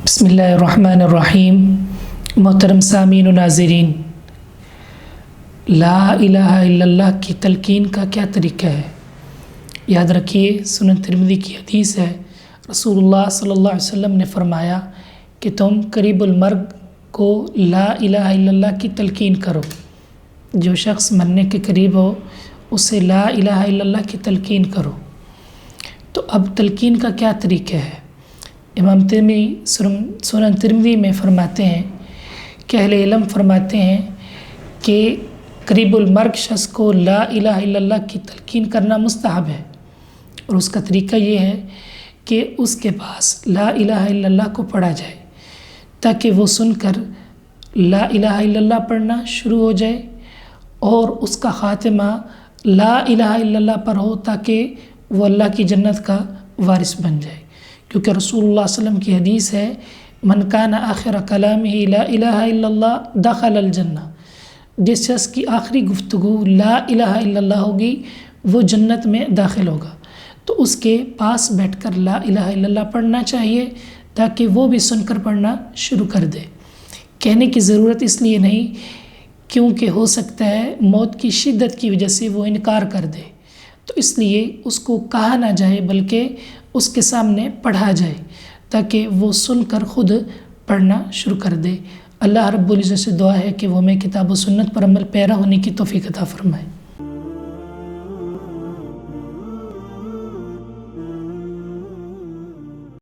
بسم اللہ الرحمن الرحیم۔ محترم سامعین و ناظرین، لا الہ الا اللہ کی تلقین کا کیا طریقہ ہے؟ یاد رکھیے، سنن ترمذی کی حدیث ہے، رسول اللہ صلی اللہ علیہ وسلم نے فرمایا کہ تم قریب المرگ کو لا الہ الا اللہ کی تلقین کرو۔ جو شخص مرنے کے قریب ہو اسے لا الہ الا اللہ کی تلقین کرو۔ تو اب تلقین کا کیا طریقہ ہے؟ امام ترمذی سنن ترمذی میں فرماتے ہیں کہ اہل علم فرماتے ہیں کہ قریب المرگ شخص کو لا الہ الا اللہ کی تلقین کرنا مستحب ہے، اور اس کا طریقہ یہ ہے کہ اس کے پاس لا الہ الا اللہ کو پڑھا جائے تاکہ وہ سن کر لا الہ الا اللہ پڑھنا شروع ہو جائے اور اس کا خاتمہ لا الہ الا اللہ پر ہو تاکہ وہ اللہ کی جنت کا وارث بن جائے، کیونکہ رسول اللہ صلی اللہ علیہ وسلم کی حدیث ہے، من کان آخر کلامہ لا الہ الا اللہ دخل الجنہ۔ جس شخص کی آخری گفتگو لا الہ الا اللہ ہوگی وہ جنت میں داخل ہوگا، تو اس کے پاس بیٹھ کر لا الہ الا اللہ پڑھنا چاہیے تاکہ وہ بھی سن کر پڑھنا شروع کر دے۔ کہنے کی ضرورت اس لیے نہیں کیونکہ ہو سکتا ہے موت کی شدت کی وجہ سے وہ انکار کر دے، تو اس لیے اس کو کہا نہ جائے بلکہ اس کے سامنے پڑھا جائے تاکہ وہ سن کر خود پڑھنا شروع کر دے۔ اللہ رب العزت سے دعا ہے کہ وہ ہمیں کتاب و سنت پر عمل پیرا ہونے کی توفیق عطا فرمائے۔